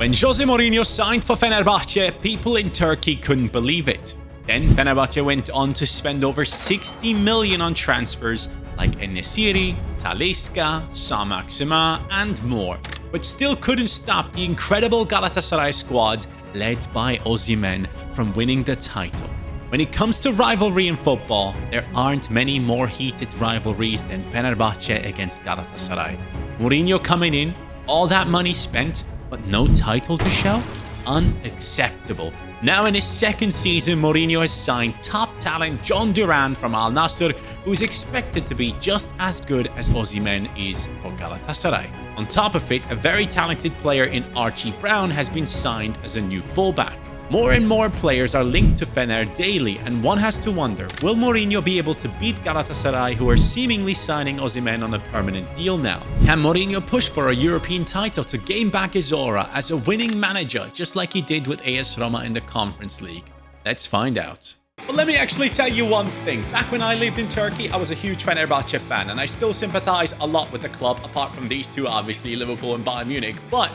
When Jose Mourinho signed for Fenerbahce, people in Turkey couldn't believe it. Then Fenerbahce went on to spend over 60 million on transfers like En-Nesyri, Talisca, Saint-Maximin and more, but still couldn't stop the incredible Galatasaray squad led by Osimhen from winning the title. When it comes to rivalry in football, there aren't many more heated rivalries than Fenerbahce against Galatasaray. Mourinho coming in, all that money spent, but no title to show? Unacceptable. Now in his second season, Mourinho has signed top talent John Duran from Al Nassr, who is expected to be just as good as Osimhen is for Galatasaray. On top of it, a very talented player in Archie Brown has been signed as a new fullback. More and more players are linked to Fener daily, and one has to wonder, will Mourinho be able to beat Galatasaray, who are seemingly signing Osimhen on a permanent deal now? Can Mourinho push for a European title to gain back his aura as a winning manager, just like he did with AS Roma in the Conference League? Let's find out. But let me actually tell you one thing. Back when I lived in Turkey, I was a huge Fenerbahce fan, and I still sympathize a lot with the club, apart from these two, obviously, Liverpool and Bayern Munich. But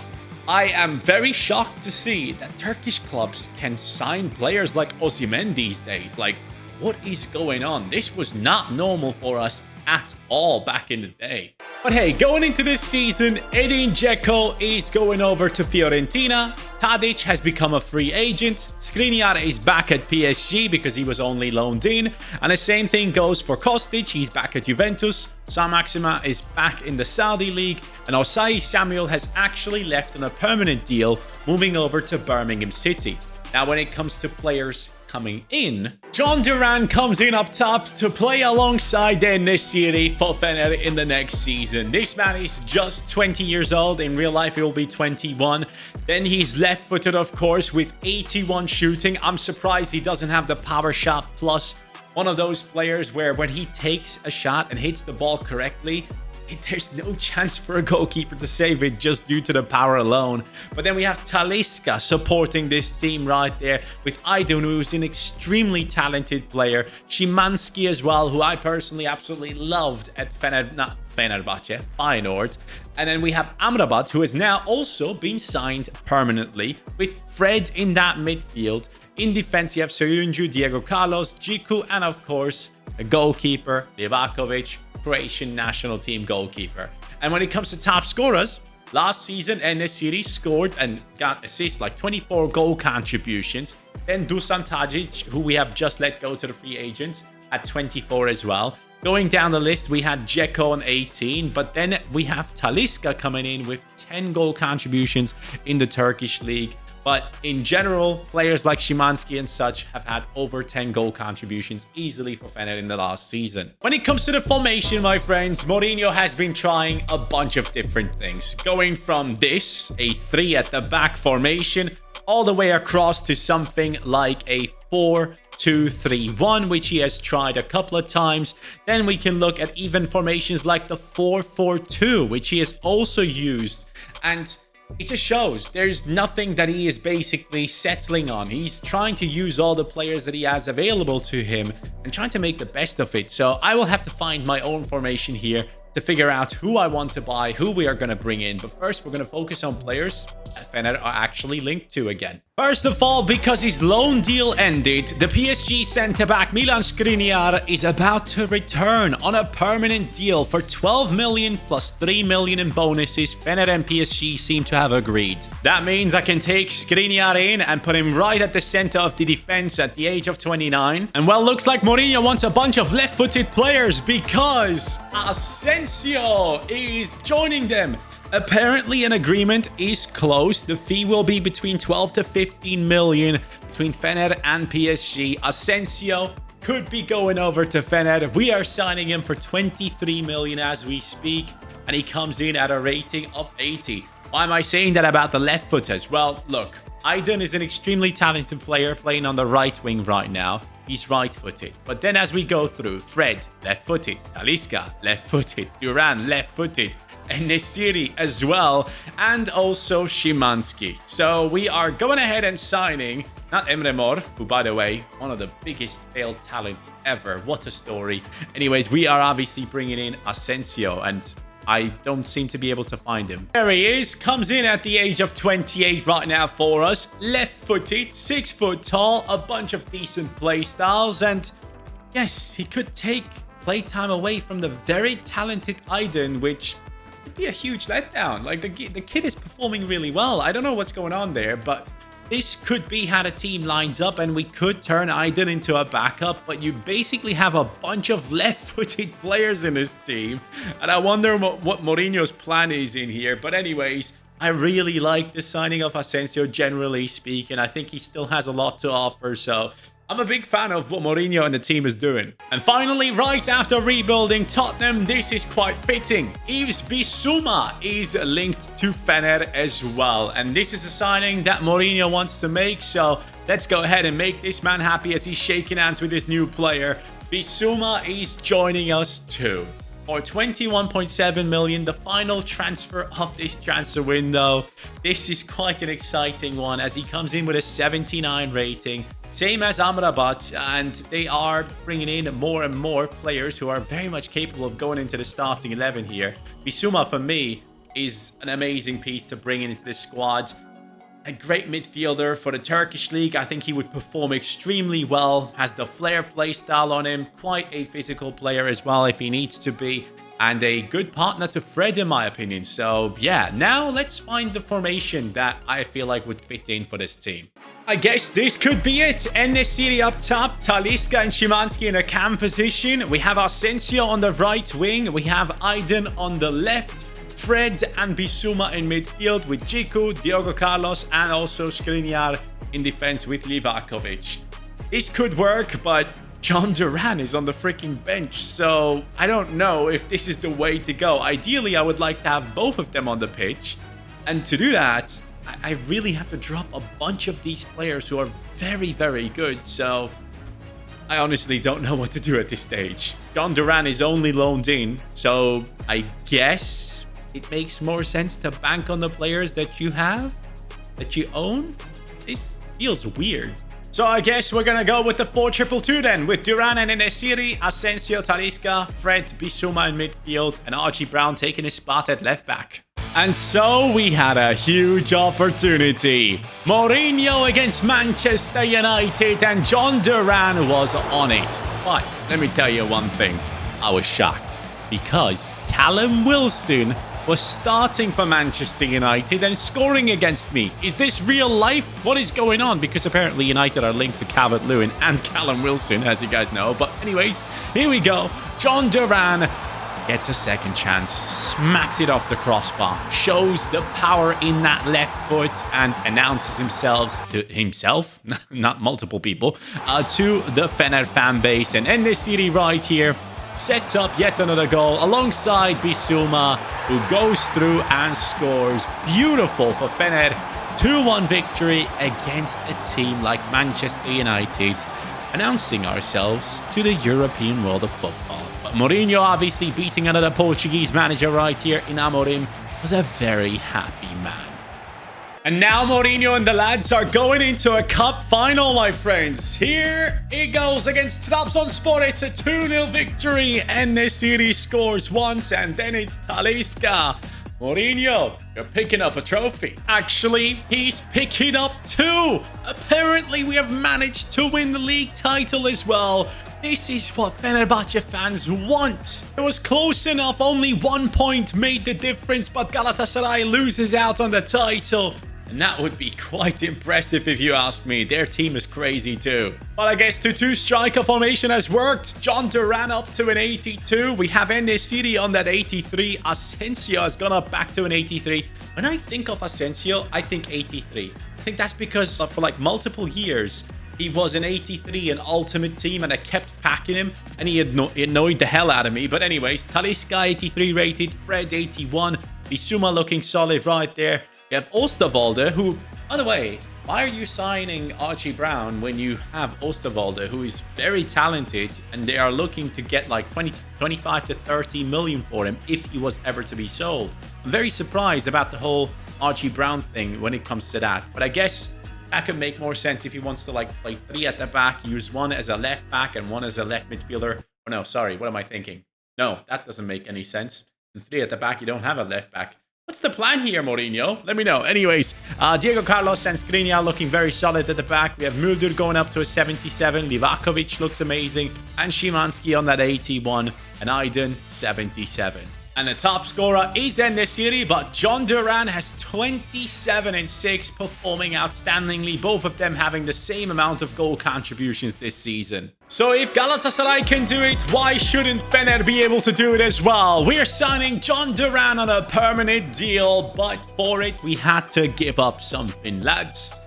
I am very shocked to see that Turkish clubs can sign players like Osimhen these days. Like, what is going on? This was not normal for us at all back in the day. But hey, going into this season, Edin Dzeko is going over to Fiorentina. Tadic has become a free agent. Skriniar is back at PSG because he was only loaned in. And the same thing goes for Kostic. He's back at Juventus. Saint-Maximin is back in the Saudi League. And Osayi Samuel has actually left on a permanent deal, moving over to Birmingham City. Now, when it comes to players coming in, John Duran comes in up top to play alongside En-Nesyri for Fener in the next season. This man is just 20 years old. In real life, he will be 21. Then he's left-footed, of course, with 81 shooting. I'm surprised he doesn't have the power shot plus. One of those players where when he takes a shot and hits the ball correctly, there's no chance for a goalkeeper to save it just due to the power alone. But then we have Talisca supporting this team right there with Aydın, who's an extremely talented player. Szymanski as well, who I personally absolutely loved at Fenerbahce, Feyenoord. And then we have Amrabat, who has now also been signed permanently, with Fred in that midfield. In defense, you have Soyuncu, Diego Carlos, Džiku, and of course, a goalkeeper, Livakovic, Croatian national team goalkeeper. And when it comes to top scorers, last season En-Nesyri scored and got assists like 24 goal contributions. Then Dusan Tadic, who we have just let go to the free agents, at 24 as well. Going down the list, we had Dzeko on 18, but then we have Talisca coming in with 10 goal contributions in the Turkish league. But in general, players like Szymanski and such have had over 10 goal contributions easily for Fener in the last season. When it comes to the formation, my friends, Mourinho has been trying a bunch of different things. Going from this, a 3 at the back formation, all the way across to something like a 4-2-3-1, which he has tried a couple of times. Then we can look at even formations like the 4-4-2, which he has also used. And it just shows there's nothing that he is basically settling on. He's trying to use all the players that he has available to him and trying to make the best of it. So I will have to find my own formation here to figure out who I want to buy, who we are going to bring in. But first, we're going to focus on players that Fener are actually linked to again. First of all, because his loan deal ended, the PSG centre-back Milan Skriniar is about to return on a permanent deal for 12 million plus 3 million in bonuses. Fener and PSG seem to have agreed. That means I can take Skriniar in and put him right at the center of the defense at the age of 29. And well, looks like Mourinho wants a bunch of left-footed players because Asensio is joining them. Apparently, an agreement is close. The fee will be between 12 to 15 million between Fener and PSG. Asensio could be going over to Fener. We are signing him for 23 million as we speak, and he comes in at a rating of 80. Why am I saying that about the left footers? Well, look, Aydın is an extremely talented player playing on the right wing right now. He's right-footed. But then as we go through, Fred, left-footed. Talisca, left-footed. Duran, left-footed. En-Nesyri as well, and also Szymanski. So we are going ahead and signing, not Emre Mor, who, by the way, one of the biggest failed talents ever. What a story. Anyways, we are obviously bringing in Asensio, and I don't seem to be able to find him. There he is. Comes in at the age of 28 right now for us. Left-footed, 6 foot tall, a bunch of decent play styles. And yes, he could take playtime away from the very talented Aydin, which would be a huge letdown. Like, the kid is performing really well. I don't know what's going on there, but this could be how the team lines up, and we could turn Aydin into a backup, but you basically have a bunch of left-footed players in this team, and I wonder what Mourinho's plan is in here. But anyways, I really like the signing of Asensio, generally speaking. I think he still has a lot to offer, so I'm a big fan of what Mourinho and the team is doing. And finally, right after rebuilding Tottenham, this is quite fitting. Yves Bissouma is linked to Fener as well. And this is a signing that Mourinho wants to make. So let's go ahead and make this man happy as he's shaking hands with his new player. Bissouma is joining us too. For 21.7 million, the final transfer of this transfer window. This is quite an exciting one as he comes in with a 79 rating. Same as Amrabat, and they are bringing in more and more players who are very much capable of going into the starting 11 here. Bissouma, for me, is an amazing piece to bring into this squad. A great midfielder for the Turkish league. I think he would perform extremely well. Has the flair play style on him. Quite a physical player as well if he needs to be. And a good partner to Fred, in my opinion. So, yeah, now let's find the formation that I feel like would fit in for this team. I guess this could be it. En-Nesyri up top, Talisca and Szymanski in a cam position. We have Asensio on the right wing. We have Aydin on the left. Fred and Bissouma in midfield with Džiku, Diogo Carlos, and also Skriniar in defense with Livakovic. This could work, but John Duran is on the freaking bench, so I don't know if this is the way to go. Ideally, I would like to have both of them on the pitch, and to do that, I really have to drop a bunch of these players who are very, very good, so I honestly don't know what to do at this stage. John Duran is only loaned in, so I guess it makes more sense to bank on the players that you have, that you own. This feels weird. So I guess we're going to go with the 4-2-2 then, with Duran and En-Nesyri, Asensio, Talisca, Fred, Bissouma in midfield, and Archie Brown taking his spot at left back. And so we had a huge opportunity. Mourinho against Manchester United, and John Duran was on it. But let me tell you one thing. I was shocked because Callum Wilson was starting for Manchester United and scoring against me. Is this real life? What is going on? Because apparently United are linked to Calvert-Lewin and Callum Wilson, as you guys know. But anyways, here we go. John Duran gets a second chance, smacks it off the crossbar, shows the power in that left foot, and announces himself, not multiple people, to the Fener fan base. And En-Nesyri right here sets up yet another goal alongside Bissouma, who goes through and scores. Beautiful for Fener. 2-1 victory against a team like Manchester United, announcing ourselves to the European world of football. But Mourinho, obviously beating another Portuguese manager right here in Amorim, was a very happy man. And now Mourinho and the lads are going into a cup final, my friends. Here it goes against Trabzonspor. It's a 2-0 victory. En-Nesyri scores once, and then it's Talisca. Mourinho, you're picking up a trophy. Actually, he's picking up 2. Apparently, we have managed to win the league title as well. This is what Fenerbahce fans want. It was close enough. Only 1 point made the difference, but Galatasaray loses out on the title. And that would be quite impressive if you ask me. Their team is crazy too. But I guess 2-2 striker formation has worked. John Duran up to an 82. We have En-Nesyri on that 83. Asensio has gone up back to an 83. When I think of Asensio, I think 83. I think that's because for like multiple years, he was an 83, an ultimate team, and I kept packing him, and he annoyed the hell out of me. But anyways, Talisca 83 rated, Fred 81, Bissouma looking solid right there. You have Oosterwolde, who, by the way, why are you signing Archie Brown when you have Oosterwolde, who is very talented, and they are looking to get like 25 to 30 million for him if he was ever to be sold? I'm very surprised about the whole Archie Brown thing when it comes to that. But I guess that could make more sense if he wants to like play 3 at the back, use 1 as a left back and 1 as a left midfielder. Oh no, sorry, what am I thinking? No, that doesn't make any sense. and 3 at the back. You don't have a left back. What's the plan here, Mourinho? Let me know. Anyways, Diego Carlos and Skriniar looking very solid at the back. We have Mulder going up to a 77. Livakovic looks amazing. And Szymanski on that 81. And Aydin, 77. And the top scorer is En-Nesyri, but John Duran has 27 and 6, performing outstandingly. Both of them having the same amount of goal contributions this season. So if Galatasaray can do it, why shouldn't Fener be able to do it as well? We're signing John Duran on a permanent deal, but for it, we had to give up something, lads.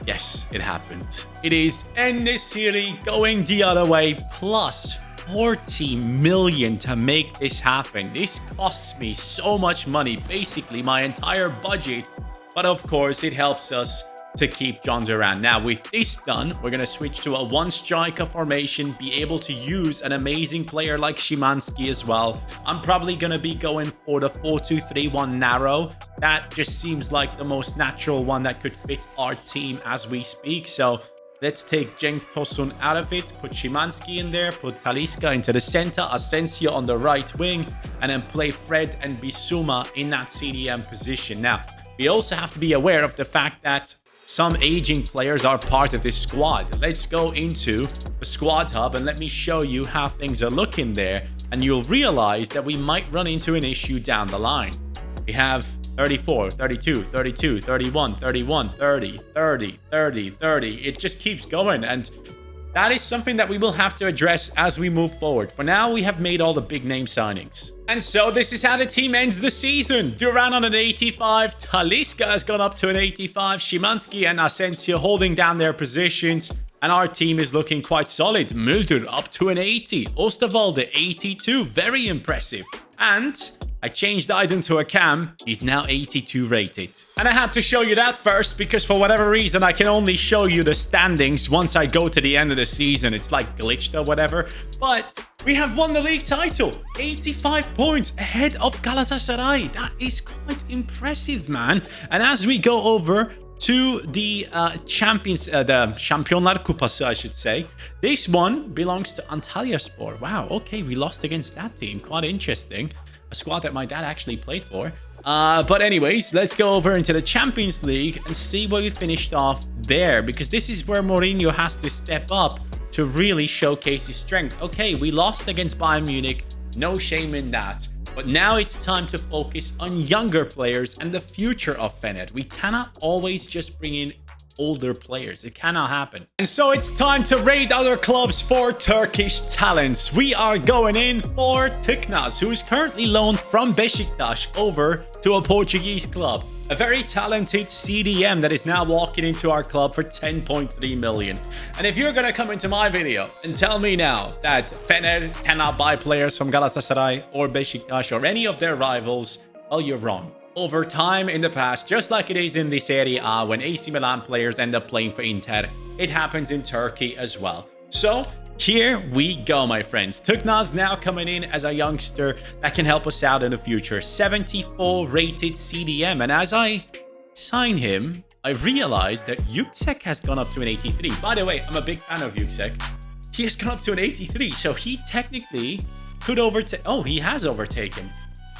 Yes, it happened. It is En-Nesyri going the other way, plus 40 million to make this happen. This costs me so much money, basically my entire budget. But of course, it helps us to keep John Duran. Now, with this done, we're going to switch to a one-striker formation, be able to use an amazing player like Szymanski as well. I'm probably going to be going for the 4-2-3-1 narrow. That just seems like the most natural one that could fit our team as we speak. So let's take Cenk Tosun out of it, put Szymanski in there, put Talisca into the center, Asensio on the right wing, and then play Fred and Bissouma in that CDM position. Now, we also have to be aware of the fact that some aging players are part of this squad. Let's go into the squad hub and let me show you how things are looking there, and you'll realize that we might run into an issue down the line. We have 34, 32, 32, 31, 31, 30, 30, 30, 30. It just keeps going, and that is something that we will have to address as we move forward. For now, we have made all the big name signings. And so this is how the team ends the season. Duran on an 85, Talisca has gone up to an 85, Szymanski and Asensio holding down their positions, and our team is looking quite solid. Mulder up to an 80, Osterwalde 82, very impressive. And I changed Aydin to a cam. He's now 82 rated. And I had to show you that first because for whatever reason, I can only show you the standings once I go to the end of the season. It's like glitched or whatever. But we have won the league title. 85 points ahead of Galatasaray. That is quite impressive, man. And as we go over to the the Şampiyonlar Kupası, I should say. This one belongs to Antalyaspor. Wow, okay, we lost against that team. Quite interesting. A squad that my dad actually played for. But anyways, let's go over into the Champions League and see where we finished off there, because this is where Mourinho has to step up to really showcase his strength. Okay, we lost against Bayern Munich. No shame in that. But now it's time to focus on younger players and the future of Fener. We cannot always just bring in older players. It cannot happen. And so it's time to raid other clubs for Turkish talents. We are going in for Tıknaz, who is currently loaned from Beşiktaş over to a Portuguese club. A very talented CDM that is now walking into our club for 10.3 million. And if you're going to come into my video and tell me now that Fener cannot buy players from Galatasaray or Beşiktaş or any of their rivals, well, you're wrong. Over time in the past, just like it is in the Serie A when AC Milan players end up playing for Inter, it happens in Turkey as well. So here we go, my friends. Tıknaz now coming in as a youngster that can help us out in the future. 74 rated CDM. And as I sign him, I realized that Yüksek has gone up to an 83. By the way, I'm a big fan of Yüksek. He has gone up to an 83. So he technically could overtake. Oh, he has overtaken.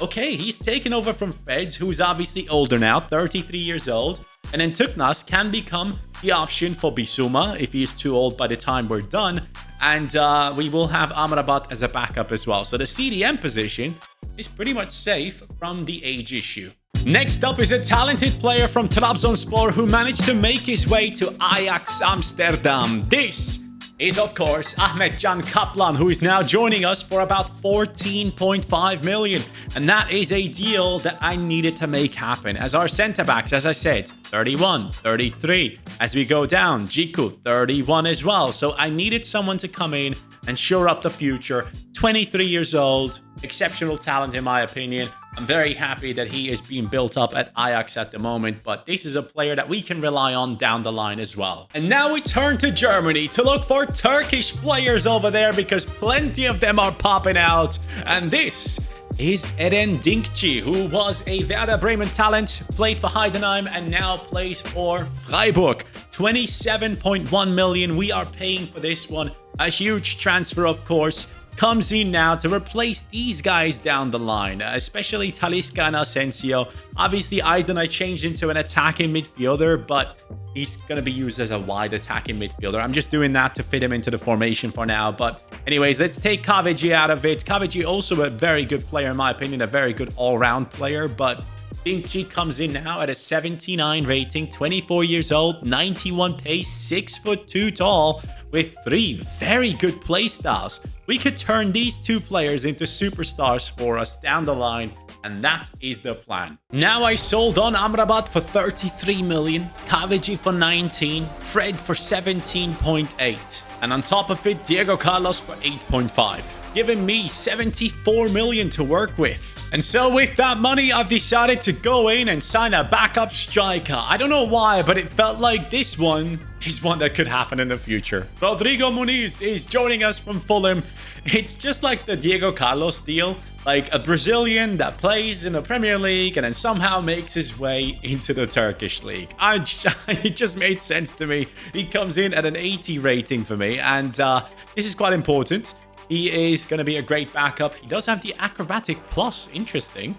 Okay, he's taken over from Feds, who's obviously older now, 33 years old. And then Tıknaz can become the option for Bissouma if he is too old by the time we're done. And we will have Amrabat as a backup as well. So the CDM position is pretty much safe from the age issue. Next up is a talented player from Trabzonspor who managed to make his way to Ajax Amsterdam. This is, of course, Ahmetcan Kaplan, who is now joining us for about 14.5 million. And that is a deal that I needed to make happen. As our centre-backs, as I said, 31, 33. As we go down, Jiku, 31 as well. So I needed someone to come in and shore up the future. 23 years old, exceptional talent in my opinion. I'm very happy that he is being built up at Ajax at the moment, but this is a player that we can rely on down the line as well. And now we turn to Germany to look for Turkish players over there because plenty of them are popping out. And this is Eren Dinkci, who was a Werder Bremen talent, played for Heidenheim and now plays for Freiburg. 27.1 million we are paying for this one. A huge transfer, of course. comes in now to replace these guys down the line, especially Talisca and Asensio. Obviously, Aydın'a changed into an attacking midfielder, but he's going to be used as a wide attacking midfielder. I'm just doing that to fit him into the formation for now. But anyways, let's take Kahveci out of it. Kahveci also a very good player, in my opinion, a very good all-round player. But Dinkji comes in now at a 79 rating, 24 years old, 91 pace, 6'2" tall, with 3 very good play styles. We could turn these 2 players into superstars for us down the line, and that is the plan. Now I sold on Amrabat for 33 million, Kahveci for 19, Fred for 17.8, and on top of it, Diego Carlos for 8.5, giving me 74 million to work with. And so with that money, I've decided to go in and sign a backup striker. I don't know why, but it felt like this one is one that could happen in the future. Rodrigo Muniz is joining us from Fulham. It's just like the Diego Carlos deal, like a Brazilian that plays in the Premier League and then somehow makes his way into the Turkish league. It just made sense to me. He comes in at an 80 rating for me, and this is quite important. He is going to be a great backup. He does have the acrobatic plus, interesting.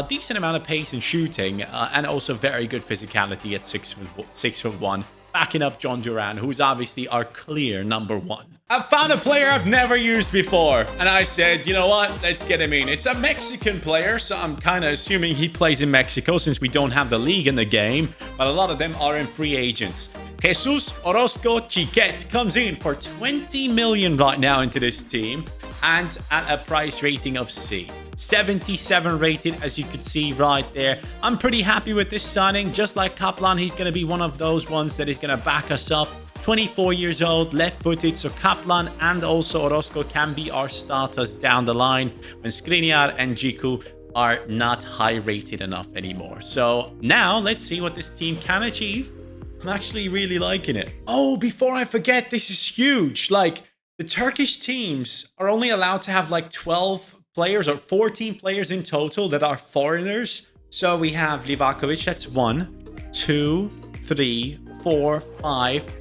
Decent amount of pace and shooting, and also very good physicality at 6'1", backing up John Duran, who's obviously our clear #1. I've found a player I've never used before, and I said, you know what, let's get him in. It's a Mexican player, so I'm kind of assuming he plays in Mexico since we don't have the league in the game, but a lot of them are in free agents. Jesus Orozco Chiquet comes in for 20 million right now into this team, and at a price rating of C. 77 rated, as you could see right there. I'm pretty happy with this signing. Just like Kaplan, he's going to be one of those ones that is going to back us up. 24 years old, left-footed, so Kaplan and also Orozco can be our starters down the line when Skriniar and Džiku are not high-rated enough anymore. So now let's see what this team can achieve. I'm actually really liking it. Oh, before I forget, this is huge. Like, the Turkish teams are only allowed to have like 12 players or 14 players in total that are foreigners. So we have Livakovic, that's 1, 2, 3, 4, 5,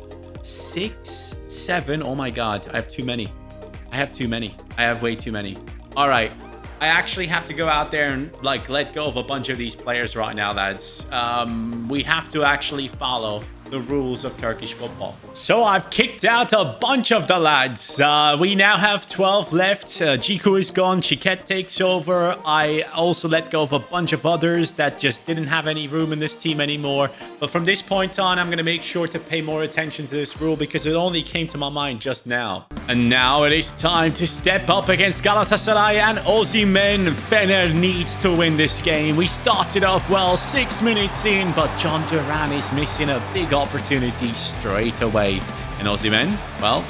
6, 7. Oh my god, I have too many. I have way too many. All right, I actually have to go out there and like let go of a bunch of these players right now, lads. We have to actually follow the rules of Turkish football. So I've kicked out a bunch of the lads. We now have 12 left. Džiku is gone. Chiquet takes over. I also let go of a bunch of others that just didn't have any room in this team anymore. But from this point on, I'm going to make sure to pay more attention to this rule because it only came to my mind just now. And now it is time to step up against Galatasaray and Osimhen. Fener needs to win this game. We started off well, 6 minutes in, but John Duran is missing a big opportunity straight away. And Osimhen, well,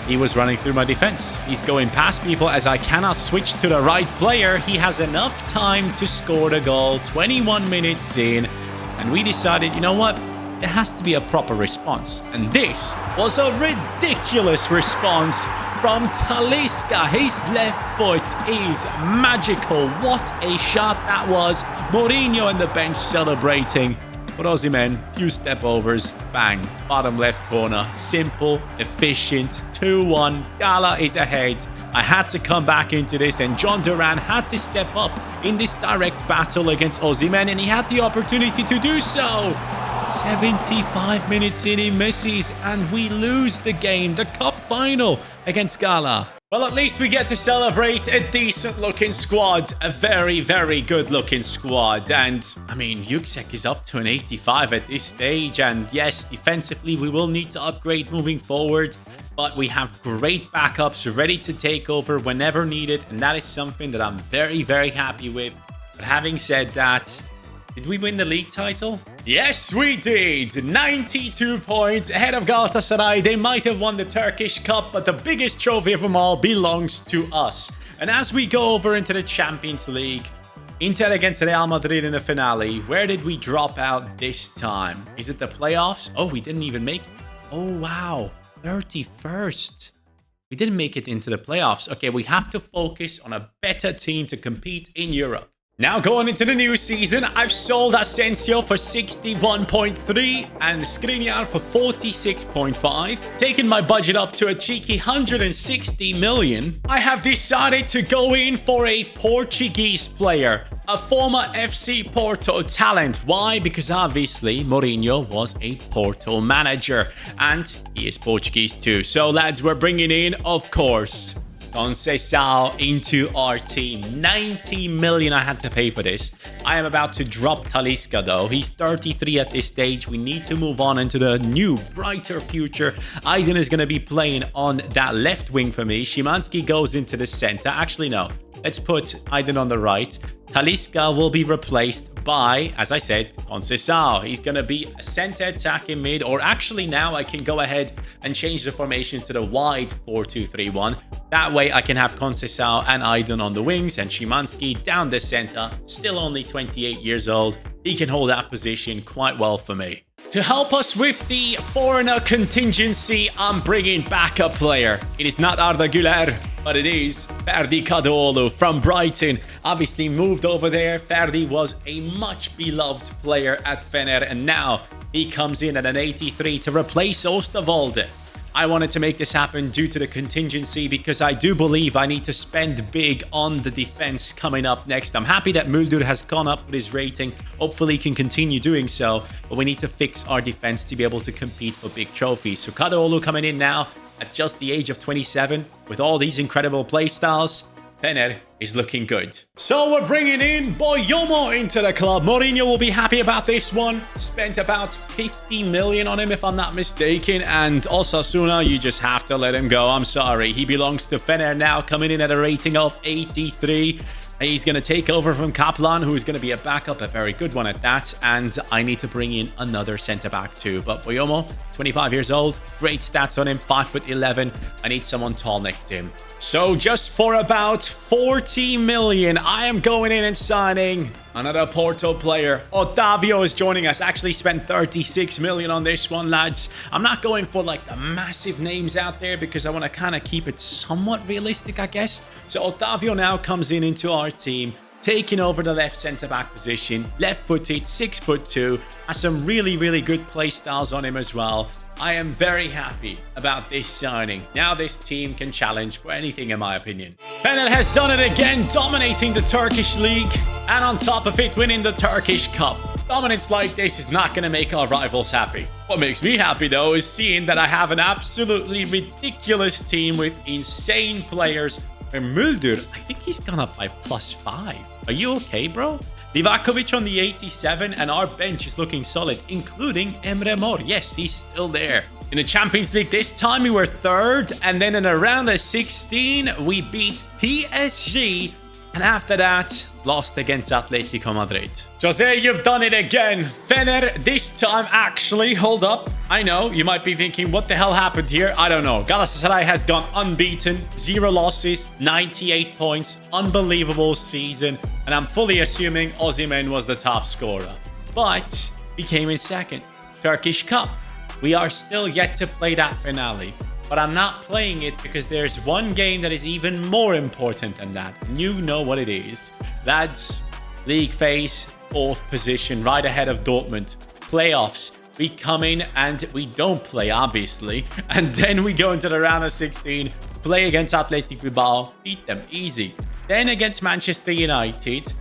he was running through my defense. He's going past people as I cannot switch to the right player. He has enough time to score the goal. 21 minutes in, and we decided, you know what? There has to be a proper response. And this was a ridiculous response from Talisca. His left foot is magical. What a shot that was. Mourinho on the bench celebrating. But Osimhen, few step overs, bang, bottom left corner. Simple, efficient, 2-1. Gala is ahead. I had to come back into this, and John Duran had to step up in this direct battle against Osimhen, and he had the opportunity to do so. 75 minutes in, he misses, and we lose the game, the cup final against Gala. Well, at least we get to celebrate a decent-looking squad. A very, very good-looking squad. And, I mean, Yüksek is up to an 85 at this stage. And, yes, defensively, we will need to upgrade moving forward. But we have great backups ready to take over whenever needed. And that is something that I'm very, very happy with. But having said that, did we win the league title? Yes, we did! 92 points ahead of Galatasaray. They might have won the Turkish Cup, but the biggest trophy of them all belongs to us. And as we go over into the Champions League, Inter against Real Madrid in the finale, where did we drop out this time? Is it the playoffs? Oh, we didn't even make it. Oh, wow. 31st. We didn't make it into the playoffs. Okay, we have to focus on a better team to compete in Europe. Now going into the new season, I've sold Asensio for 61.3 and Skriniar for 46.5, taking my budget up to a cheeky 160 million. I have decided to go in for a Portuguese player, a former FC Porto talent. Why? Because obviously Mourinho was a Porto manager and he is Portuguese too. So lads, we're bringing in, of course, Conceição into our team. 90 million I had to pay for this. I am about to drop Talisca though. He's 33 at this stage. We need to move on into the new, brighter future. Aydin is going to be playing on that left wing for me. Szymański goes into the center. Actually, no. Let's put Aydin on the right. Talisca will be replaced by, as I said, Conceição. He's going to be a center attacking mid, or actually now I can go ahead and change the formation to the wide 4-2-3-1. That way I can have Conceição and Aydin on the wings and Szymański down the center. Still only 28 years old. He can hold that position quite well for me. To help us with the foreigner contingency, I'm bringing back a player. It is not Arda Güler, but it is Ferdi Kadıoğlu from Brighton. Obviously moved over there. Ferdi was a much beloved player at Fener, and now he comes in at an 83 to replace Oosterwolde. I wanted to make this happen due to the contingency because I do believe I need to spend big on the defense coming up next. I'm happy that Muldur has gone up with his rating. Hopefully he can continue doing so, but we need to fix our defense to be able to compete for big trophies. So Kadıoğlu coming in now at just the age of 27 with all these incredible play styles. Fener is looking good. So we're bringing in Boyomo into the club. Mourinho will be happy about this one. Spent about 50 million on him, if I'm not mistaken. And Osasuna, you just have to let him go. I'm sorry. He belongs to Fener now, coming in at a rating of 83. He's going to take over from Kaplan, who is going to be a backup, a very good one at that. And I need to bring in another centre-back too. But Boyomo, 25 years old, great stats on him, 5'11". I need someone tall next to him. So just for about 40 million, I am going in and signing another Porto player. Otavio is joining us. Actually spent 36 million on this one, lads. I'm not going for like the massive names out there because I want to kind of keep it somewhat realistic, I guess. So Otavio now comes in into our team, taking over the left centre-back position. Left-footed, 6'2", has some really, really good play styles on him as well. I am very happy about this signing. Now this team can challenge for anything, in my opinion. Fener has done it again, dominating the Turkish league, and on top of it, winning the Turkish Cup. Dominance like this is not going to make our rivals happy. What makes me happy, though, is seeing that I have an absolutely ridiculous team with insane players. Where Muldur, I think he's gone up by +5. Are you okay, bro? Livakovic on the 87, and our bench is looking solid, including Emre Mor. Yes, he's still there. In the Champions League this time, we were third, and then in around the 16, we beat PSG, and after that, lost against Atletico Madrid. Jose, you've done it again. Fener, this time actually, hold up. I know, you might be thinking, what the hell happened here? I don't know. Galatasaray has gone unbeaten, 0 losses, 98 points, unbelievable season, and I'm fully assuming Osimhen was the top scorer. But we came in second. Turkish Cup. We are still yet to play that finale. But I'm not playing it because there's one game that is even more important than that. And you know what it is. That's league phase, 4th position, right ahead of Dortmund. Playoffs. We come in and we don't play, obviously. And then we go into the round of 16, play against Athletic Bilbao, beat them easy. Then against Manchester United.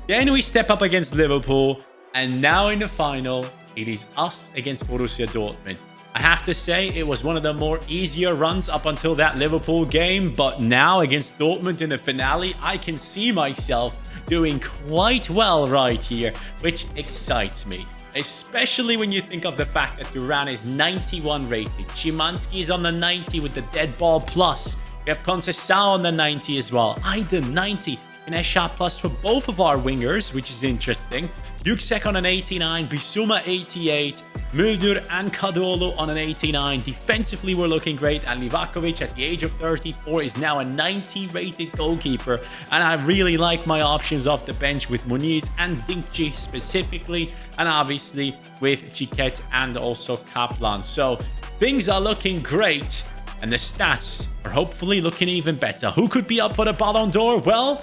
Then we step up against Liverpool. And now in the final, it is us against Borussia Dortmund. I have to say, it was one of the more easier runs up until that Liverpool game. But now against Dortmund in the finale, I can see myself doing quite well right here, which excites me. Especially when you think of the fact that Duran is 91 rated. Szymański is on the 90 with the dead ball plus. We have Conceição on the 90 as well. Aydin 90. And a shot plus for both of our wingers, which is interesting. Yüksek on an 89, Bissouma 88, Muldur and Kadıoğlu on an 89. Defensively, we're looking great. And Livakovic, at the age of 34, is now a 90-rated goalkeeper. And I really like my options off the bench with Muniz and Dinkci specifically. And obviously with Chiquet and also Kaplan. So things are looking great. And the stats are hopefully looking even better. Who could be up for the Ballon d'Or? Well,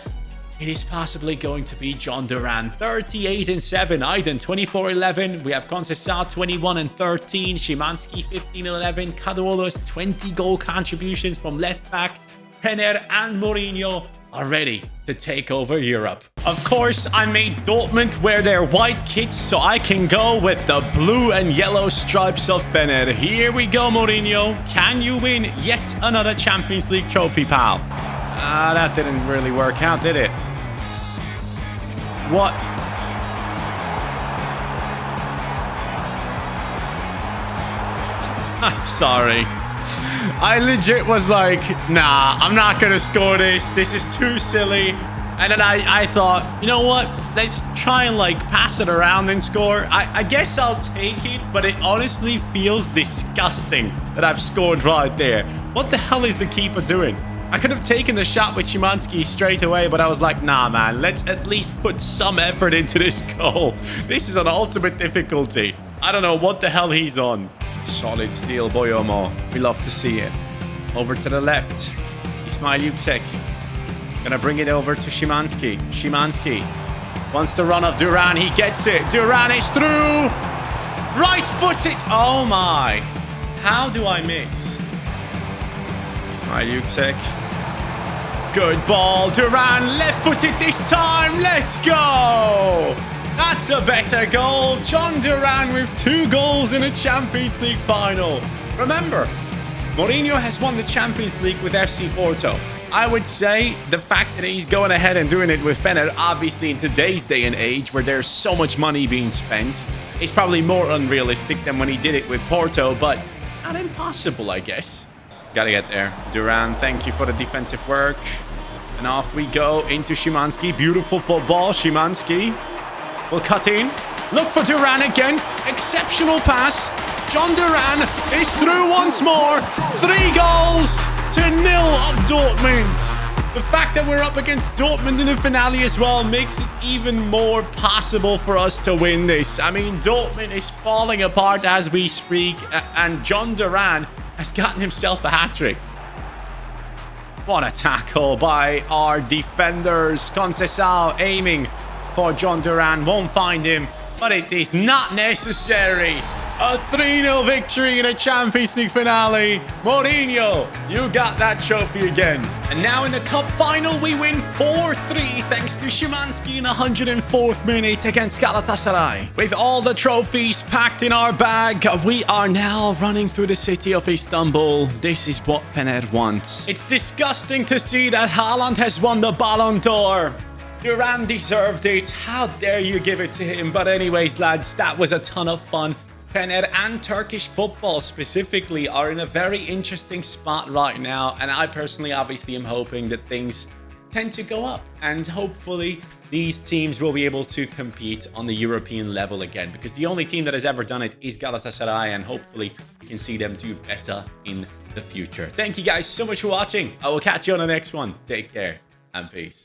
it is possibly going to be John Duran, 38-7. Aydın, 24-11. We have Conceição, 21-13. Szymański, 15-11. Kadıoğlu's 20 goal contributions from left back. Fener and Mourinho are ready to take over Europe. Of course, I made Dortmund wear their white kits so I can go with the blue and yellow stripes of Fener. Here we go, Mourinho. Can you win yet another Champions League trophy, pal? That didn't really work out, did it? What? I'm sorry. I legit was like, nah, I'm not gonna score this. This is too silly. And then I thought, you know what? Let's try and like pass it around and score. I guess I'll take it, but it honestly feels disgusting that I've scored right there. What the hell is the keeper doing? I could have taken the shot with Szymański straight away, but I was like, nah, man, let's at least put some effort into this goal. This is an ultimate difficulty. I don't know what the hell he's on. Solid steal, Boyomo. We love to see it. Over to the left. Ismail Yüksek. Gonna bring it over to Szymański. Szymański wants to run up Duran. He gets it. Duran is through. Right-footed. Oh, my. How do I miss? Ismail Yüksek. Good ball. Duran left-footed this time. Let's go. That's a better goal. John Duran with 2 goals in a Champions League final. Remember, Mourinho has won the Champions League with FC Porto. I would say the fact that he's going ahead and doing it with Fener, obviously in today's day and age where there's so much money being spent, is probably more unrealistic than when he did it with Porto, but not impossible, I guess. Gotta get there. Duran, thank you for the defensive work. And off we go into Szymański. Beautiful football. Szymański will cut in. Look for Duran again. Exceptional pass. John Duran is through once more. 3 goals to 0 of Dortmund. The fact that we're up against Dortmund in the finale as well makes it even more possible for us to win this. I mean, Dortmund is falling apart as we speak, and John Duran has gotten himself a hat-trick. What a tackle by our defenders. Conceição aiming for John Duran. Won't find him, but it is not necessary. A 3-0 victory in a Champions League finale. Mourinho, you got that trophy again. And now in the cup final, we win 4-3 thanks to Szymański in the 104th minute against Galatasaray. With all the trophies packed in our bag, we are now running through the city of Istanbul. This is what Fener wants. It's disgusting to see that Haaland has won the Ballon d'Or. Duran deserved it. How dare you give it to him? But anyways, lads, that was a ton of fun. Fener and Turkish football specifically are in a very interesting spot right now. And I personally obviously am hoping that things tend to go up. And hopefully these teams will be able to compete on the European level again. Because the only team that has ever done it is Galatasaray. And hopefully we can see them do better in the future. Thank you guys so much for watching. I will catch you on the next one. Take care and peace.